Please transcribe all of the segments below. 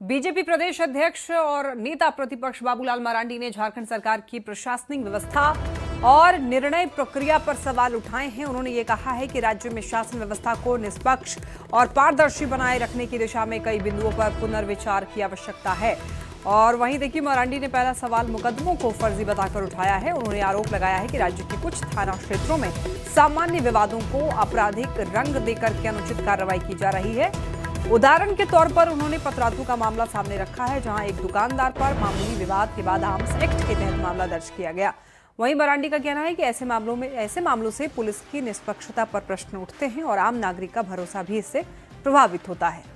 BJP प्रदेश अध्यक्ष और नेता प्रतिपक्ष बाबूलाल मरांडी ने झारखंड सरकार की प्रशासनिक व्यवस्था और निर्णय प्रक्रिया पर सवाल उठाए हैं। उन्होंने ये कहा है कि राज्य में शासन व्यवस्था को निष्पक्ष और पारदर्शी बनाए रखने की दिशा में कई बिंदुओं पर पुनर्विचार की आवश्यकता है। और वहीं देखिए, मरांडी ने पहला सवाल मुकदमों को फर्जी बताकर उठाया है। उन्होंने आरोप लगाया है कि राज्य के कुछ थाना क्षेत्रों में सामान्य विवादों को आपराधिक रंग देकर के अनुचित कार्रवाई की जा रही है। उदाहरण के तौर पर उन्होंने पतरातू का मामला सामने रखा है, जहां एक दुकानदार पर मामूली विवाद के बाद आर्म्स एक्ट के तहत मामला दर्ज किया गया। वहीं मरांडी का कहना है कि ऐसे मामलों से पुलिस की निष्पक्षता पर प्रश्न उठते हैं और आम नागरिक का भरोसा भी इससे प्रभावित होता है।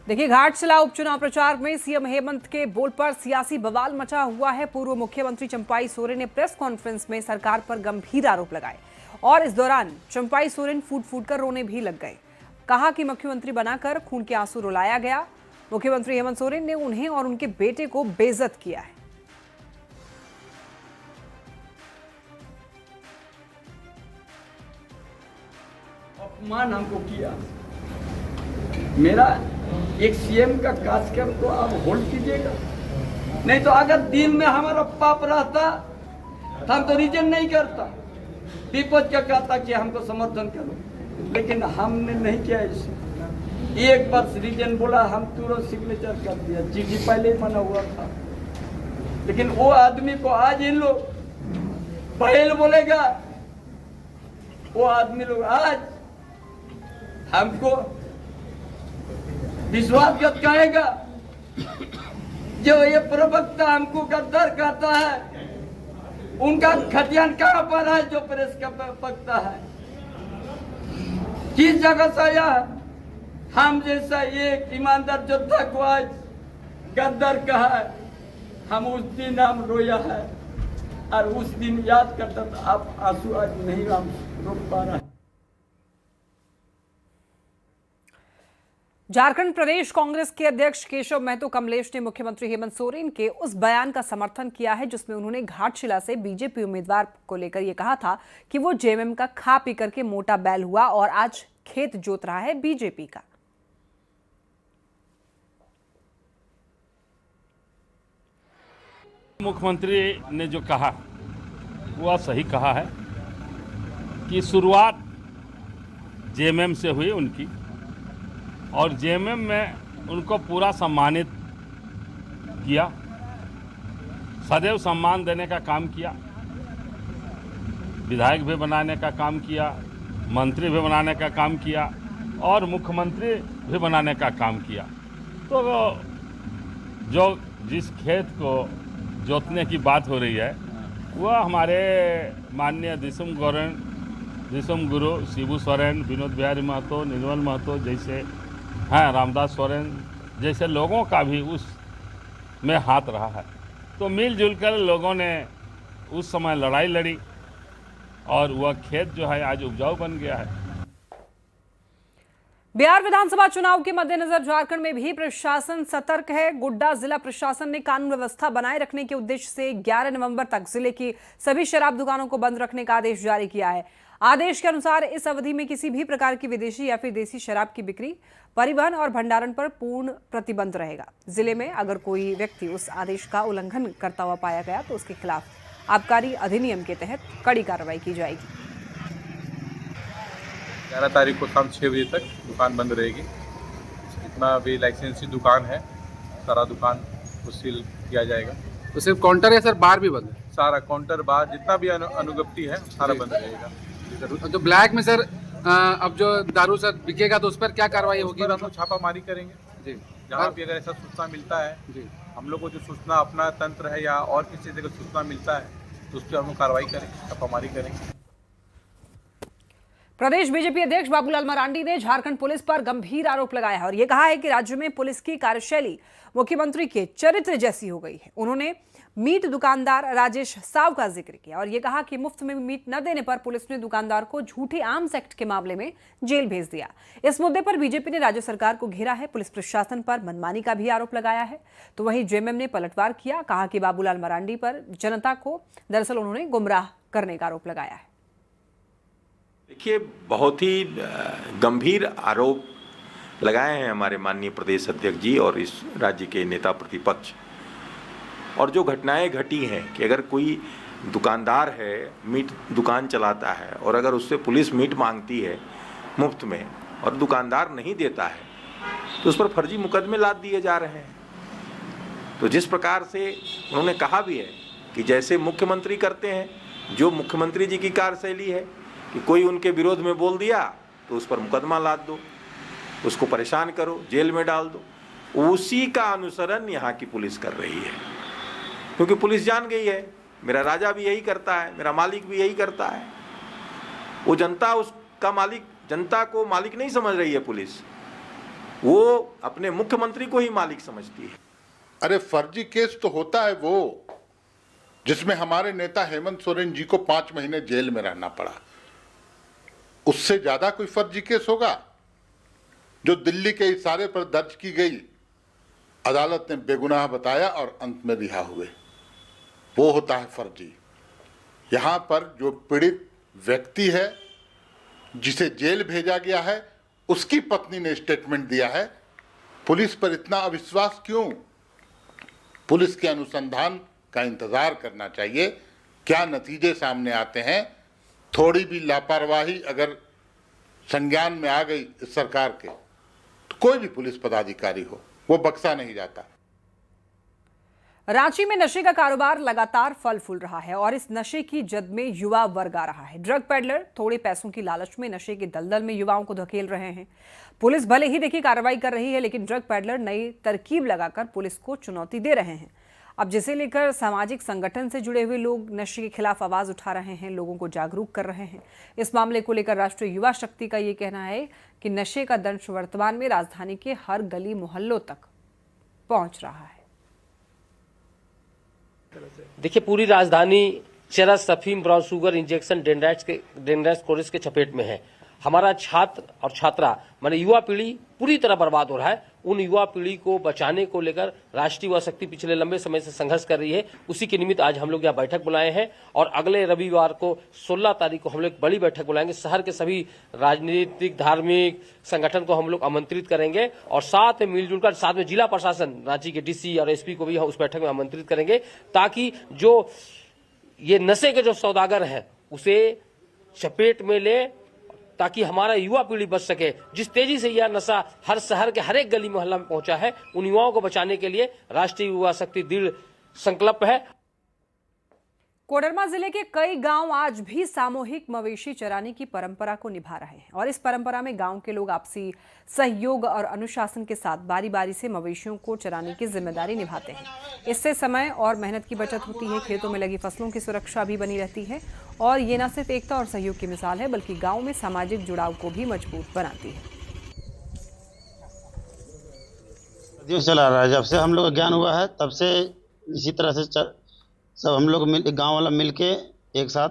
देखिए, घाटशिला उपचुनाव प्रचार में सीएम हेमंत के बोल पर सियासी बवाल मचा हुआ है। पूर्व मुख्यमंत्री चंपाई सोरेन ने प्रेस कॉन्फ्रेंस में सरकार पर गंभीर आरोप लगाए और इस दौरान चंपाई सोरेन फूट फूट कर रोने भी लग गए। कहा कि मुख्यमंत्री बनाकर खून के आंसू रुलाया गया। मुख्यमंत्री हेमंत सोरेन ने उन्हें और उनके बेटे को बेइज्जत किया है। अपमान हमको किया। मेरा एक सीएम का कार्यक्रम तो आप होल्ड कीजिएगा, नहीं तो अगर दिन में हमारा पाप रहता तो हम तो रिजन नहीं करता, विपक्ष का कहता कि हमको समर्थन करो, लेकिन हमने नहीं किया। इसे एक वर्ष रीजन बोला, हम तुरंत सिग्नेचर कर दिया। चिट्ठी पहले ही मना हुआ था, लेकिन वो आदमी को आज इन लोग पहल बोलेगा, वो आदमी लोग आज हमको विश्वासघात कहेगा। जो ये प्रवक्ता हमको गद्दार कहता है, उनका खतियान कहां पर है? जो प्रेस का प्रवक्ता है किस जगह से आया? हम जैसा एक ईमानदार योद्धा को आज गद्दार कहा है। हम उस दिन हम रोया है और उस दिन याद करता था। आप आंसू आज नहीं हम रोक पा रहा है। झारखंड प्रदेश कांग्रेस के अध्यक्ष केशव महतो कमलेश ने मुख्यमंत्री हेमंत सोरेन के उस बयान का समर्थन किया है जिसमें उन्होंने घाटशिला से बीजेपी उम्मीदवार को लेकर यह कहा था कि वो जेएमएम का खा पी करके मोटा बैल हुआ और आज खेत जोत रहा है बीजेपी का। मुख्यमंत्री ने जो कहा वह सही कहा है कि शुरुआत जेएमएम से हुई उनकी, और जेएमएम में उनको पूरा सम्मानित किया, सदैव सम्मान देने का काम किया, विधायक भी बनाने का काम किया, मंत्री भी बनाने का काम किया और मुख्यमंत्री भी बनाने का काम किया। तो जो जिस खेत को जोतने की बात हो रही है वह हमारे माननीय दिसुम गुरु शिबू सोरेन, विनोद बिहारी महतो, निर्मल महतो जैसे हैं, रामदास सोरेन जैसे लोगों का भी उस में हाथ रहा है। तो मिलजुल कर लोगों ने उस समय लड़ाई लड़ी और वह खेत जो है आज उपजाऊ बन गया है। बिहार विधानसभा चुनाव के मद्देनजर झारखंड में भी प्रशासन सतर्क है। गोड्डा जिला प्रशासन ने कानून व्यवस्था बनाए रखने के उद्देश्य से 11 नवंबर तक जिले की सभी शराब दुकानों को बंद रखने का आदेश जारी किया है। आदेश के अनुसार इस अवधि में किसी भी प्रकार की विदेशी या फिर देसी शराब की बिक्री, परिवहन और भंडारण पर पूर्ण प्रतिबंध रहेगा। जिले में अगर कोई व्यक्ति उस आदेश का उल्लंघन करता हुआ पाया गया तो उसके खिलाफ आबकारी अधिनियम के तहत कड़ी कार्रवाई की जाएगी। 11 तारीख को शाम 6 बजे तक दुकान बंद रहेगी। जितना भी लाइसेंसी दुकान है सारा दुकान को सील किया जाएगा। तो सिर्फ काउंटर है सर, बार भी बंद है? सारा काउंटर बार जितना भी अनुगप्ति है सारा बंद रहेगा। तो ब्लैक में सर अब जो दारू सर बिकेगा तो उस पर क्या कार्रवाई होगी? हम लोग छापामारी करेंगे जी। जहाँ भी अगर ऐसा सूचना मिलता है जी, हम लोग को जो सूचना अपना तंत्र है या और किसी जगह सूचना मिलता है तो उस पर हम लोग कार्रवाई करेंगे, छापामारी करेंगे। प्रदेश बीजेपी अध्यक्ष बाबूलाल मरांडी ने झारखंड पुलिस पर गंभीर आरोप लगाया है और यह कहा है कि राज्य में पुलिस की कार्यशैली मुख्यमंत्री के चरित्र जैसी हो गई है। उन्होंने मीट दुकानदार राजेश साव का जिक्र किया और ये कहा कि मुफ्त में मीट न देने पर पुलिस ने दुकानदार को झूठे आर्म्स एक्ट के मामले में जेल भेज दिया। इस मुद्दे पर बीजेपी ने राज्य सरकार को घेरा है। पुलिस प्रशासन पर मनमानी का भी आरोप लगाया है। तो वहीं जेएमएम ने पलटवार किया, कहा कि बाबूलाल मरांडी पर जनता को दरअसल उन्होंने गुमराह करने का आरोप लगाया है। देखिए, बहुत ही गंभीर आरोप लगाए हैं हमारे माननीय प्रदेश अध्यक्ष जी और इस राज्य के नेता प्रतिपक्ष। और जो घटनाएं घटी हैं कि अगर कोई दुकानदार है, मीट दुकान चलाता है और अगर उससे पुलिस मीट मांगती है मुफ्त में और दुकानदार नहीं देता है तो उस पर फर्जी मुकदमे लाद दिए जा रहे हैं। तो जिस प्रकार से उन्होंने कहा भी है कि जैसे मुख्यमंत्री करते हैं, जो मुख्यमंत्री जी की कार्यशैली है कि कोई उनके विरोध में बोल दिया तो उस पर मुकदमा लाद दो, उसको परेशान करो, जेल में डाल दो, उसी का अनुसरण यहाँ की पुलिस कर रही है। क्योंकि पुलिस जान गई है मेरा राजा भी यही करता है, मेरा मालिक भी यही करता है। वो जनता उसका मालिक, जनता को मालिक नहीं समझ रही है पुलिस, वो अपने मुख्यमंत्री को ही मालिक समझती है। अरे फर्जी केस तो होता है वो जिसमें हमारे नेता हेमंत सोरेन जी को 5 महीने जेल में रहना पड़ा। उससे ज्यादा कोई फर्जी केस होगा जो दिल्ली के इशारे पर दर्ज की गई, अदालत ने बेगुनाह बताया और अंत में रिहा हुए, वो होता है फर्जी। यहां पर जो पीड़ित व्यक्ति है जिसे जेल भेजा गया है, उसकी पत्नी ने स्टेटमेंट दिया है। पुलिस पर इतना अविश्वास क्यों? पुलिस के अनुसंधान का इंतजार करना चाहिए, क्या नतीजे सामने आते हैं। थोड़ी भी लापरवाही अगर संज्ञान में आ गई इस सरकार के तो कोई भी पुलिस पदाधिकारी हो वो बख्शा नहीं जाता। रांची में नशे का कारोबार लगातार फल फूल रहा है और इस नशे की जद में युवा वर्ग आ रहा है। ड्रग पेडलर थोड़े पैसों की लालच में नशे के दलदल में युवाओं को धकेल रहे हैं। पुलिस भले ही देखिए कार्रवाई कर रही है, लेकिन ड्रग पेडलर नई तरकीब लगाकर पुलिस को चुनौती दे रहे हैं। अब जिसे लेकर सामाजिक संगठन से जुड़े हुए लोग नशे के खिलाफ आवाज उठा रहे हैं, लोगों को जागरूक कर रहे हैं। इस मामले को लेकर राष्ट्रीय युवा शक्ति का ये कहना है कि नशे का दंश वर्तमान में राजधानी के हर गली मोहल्लों तक पहुंच रहा है। देखिए, पूरी राजधानी चरस, अफीम, brown sugar, injection, dendrites course के चपेट में है। हमारा छात्र और छात्रा माने युवा पीढ़ी पूरी तरह बर्बाद हो रहा है। उन युवा पीढ़ी को बचाने को लेकर राष्ट्रीय युवा शक्ति पिछले लंबे समय से संघर्ष कर रही है। उसी के निमित्त आज हम लोग यहाँ बैठक बुलाए हैं और अगले रविवार को 16 तारीख को हम लोग बड़ी बैठक बुलाएंगे। शहर के सभी राजनीतिक, धार्मिक संगठन को हम लोग आमंत्रित करेंगे और साथ में मिलजुल कर, साथ में जिला प्रशासन, रांची के डीसी और एसपी को भी उस बैठक में आमंत्रित करेंगे, ताकि जो ये नशे के जो सौदागर हैं उसे चपेट में ले, ताकि हमारा युवा पीढ़ी बच सके। जिस तेजी से यह नशा हर शहर के हर एक गली मोहल्ला में पहुंचा है, उन युवाओं को बचाने के लिए राष्ट्रीय युवा शक्ति दृढ़ संकल्प है। कोडरमा जिले के कई गांव आज भी सामूहिक मवेशी चराने की परंपरा को निभा रहे हैं और इस परंपरा में गांव के लोग आपसी सहयोग और अनुशासन के साथ बारी बारी से मवेशियों को चराने की जिम्मेदारी निभाते हैं। इससे समय और मेहनत की बचत होती है, खेतों में लगी फसलों की सुरक्षा भी बनी रहती है और ये न सिर्फ एकता और सहयोग की मिसाल है, बल्कि गाँव में सामाजिक जुड़ाव को भी मजबूत बनाती है। चला रहा है, जब से हम लोग को ज्ञान हुआ है तब से इसी तरह से सब हम लोग गांव वाला मिलके एक साथ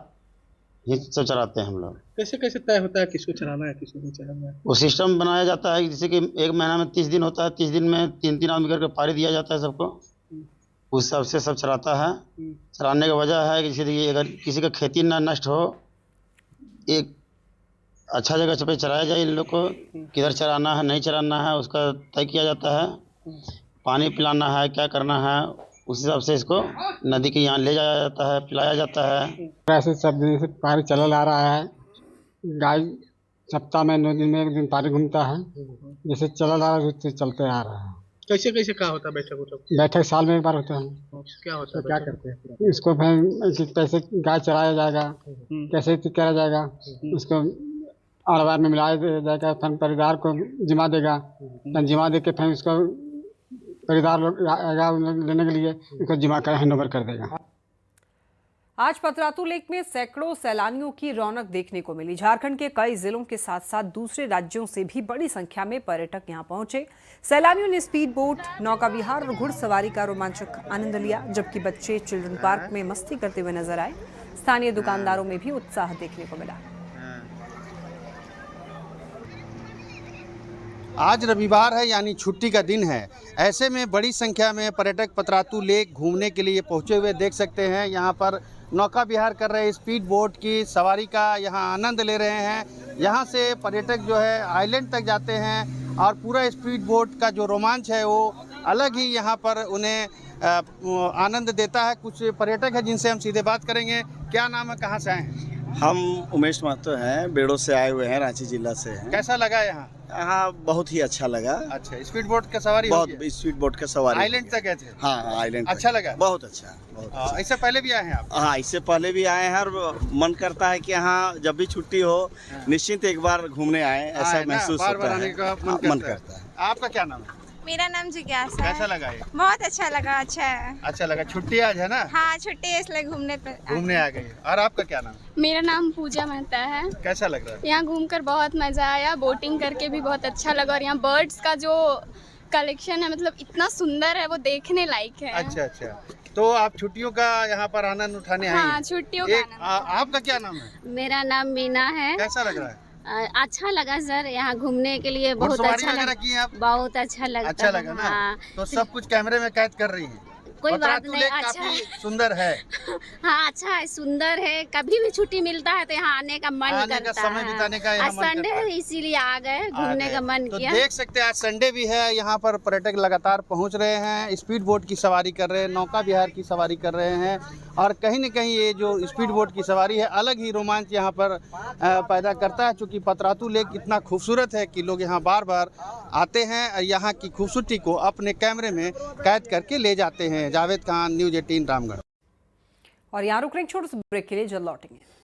ही सब चलाते हैं हम लोग। कैसे कैसे तय होता है किसको चलाना है किसको नहीं चलाना है? वो सिस्टम बनाया जाता है जैसे कि एक महीना में 30 दिन होता है, 30 दिन में 3-3 आदमी करके पारी दिया जाता है सबको, उस हिसाब से सब चलाता है। चलाने की वजह है कि जैसे अगर किसी का खेती ना नष्ट हो, एक अच्छा जगह पे चलाया जाए। इन लोग को किधर चराना है, नहीं चराना है, उसका तय किया जाता है। पानी पिलाना है, क्या करना है, उस हिसाब से इसको नदी के यहाँ ले जाया जाता है, पिलाया जाता है। ऐसे सब दिन से पारी चल आ रहा है। गाय सप्ताह में 9 दिन में 1 दिन पारी घूमता है, जैसे चल आ रहा है उससे चलते आ रहा है। कैसे कैसे क्या होता है बैठक? बैठक साल में 1 बार होता है। क्या होता है? क्या करते हैं इसको? फिर कैसे गाय चराया जाएगा, कैसे करा जाएगा, उसको आरवार में मिलाया जाएगा, फिर परिवार को जिम्मा देगा, जिम्मा दे के फिर उसको परिवार लोग आएगा लेने के लिए, उसको जिम्मा कर हैंड ओवर कर देगा। आज पतरातू लेक में सैकड़ों सैलानियों की रौनक देखने को मिली। झारखंड के कई जिलों के साथ साथ दूसरे राज्यों से भी बड़ी संख्या में पर्यटक यहां पहुंचे। सैलानियों ने स्पीड बोट, नौका विहार और घुड़सवारी का रोमांचक आनंद लिया, जबकि बच्चे चिल्ड्रन पार्क में मस्ती करते हुए नजर आए। स्थानीय दुकानदारों में भी उत्साह देखने को मिला। आज रविवार है, यानी छुट्टी का दिन है। ऐसे में बड़ी संख्या में पर्यटक पतरातू लेक घूमने के लिए पहुंचे हुए देख सकते हैं। यहाँ पर नौका विहार कर रहे, स्पीड बोट की सवारी का यहाँ आनंद ले रहे हैं। यहाँ से पर्यटक जो है आइलैंड तक जाते हैं और पूरा स्पीड बोट का जो रोमांच है वो अलग ही यहाँ पर उन्हें आनंद देता है। कुछ पर्यटक हैं जिनसे हम सीधे बात करेंगे। क्या नाम है, कहाँ से आए हैं? हम उमेश महतो हैं, बेड़ो से आए हुए हैं, रांची जिला से हैं। कैसा लगा यहाँ? यहाँ बहुत ही अच्छा लगा। अच्छा, स्पीड बोट का सवारी बहुत, स्पीड बोट का सवारी आइलैंड तक गए थे? हाँ, आइलैंड अच्छा लगा? बहुत अच्छा, बहुत अच्छा। इससे पहले भी आए हैं आप? हाँ, इससे पहले भी आए हैं और मन करता है कि यहाँ जब भी छुट्टी हो निश्चित एक बार घूमने आए, ऐसा महसूस होता है, मन करता है। आपका क्या नाम है? मेरा नाम जिज्ञासा है। कैसा लगा ये? बहुत अच्छा लगा। अच्छा है। अच्छा लगा। छुट्टी आज है ना? हाँ, छुट्टी है इसलिए घूमने आ गई। और आपका क्या नाम है? मेरा नाम पूजा मेहता है। कैसा लग रहा है? यहाँ घूमकर बहुत मजा आया, बोटिंग करके भी बहुत अच्छा लगा और यहाँ बर्ड्स का जो कलेक्शन है मतलब इतना सुंदर है, वो देखने लायक है। अच्छा अच्छा, तो आप छुट्टियों का यहाँ पर आनंद उठाने आए हैं? हाँ, छुट्टियों का। आपका क्या नाम है? मेरा नाम मीना है। कैसा लग रहा है? अच्छा लगा सर, यहाँ घूमने के लिए बहुत अच्छा लगा। बहुत अच्छा लगा। अच्छा लगा ना? हाँ। तो सब कुछ कैमरे में कैद कर रही है? कोई बात नहीं, अच्छा काफी सुंदर है। हाँ, अच्छा है, सुंदर है। कभी भी छुट्टी मिलता है तो यहाँ आने का मन करता है। समय बिताने का यहाँ मन संडे करता है। इसीलिए आ गए, घूमने का मन तो किया। देख सकते हैं आज संडे भी है, यहाँ पर पर्यटक लगातार पहुँच रहे हैं, स्पीड बोट की सवारी कर रहे हैं, नौका विहार की सवारी कर रहे हैं और कहीं न कहीं ये जो स्पीड बोट की सवारी है अलग ही रोमांच यहाँ पर पैदा करता है। चूँकि पतरातू लेक इतना खूबसूरत है कि लोग यहाँ बार बार आते हैं और यहाँ की खूबसूरती को अपने कैमरे में कैद करके ले जाते हैं। जावेद खान, न्यूज़ 18 रामगढ़। और यहाँ रुक रहे हैं, छोटे से ब्रेक के लिए, जल्द लौटेंगे।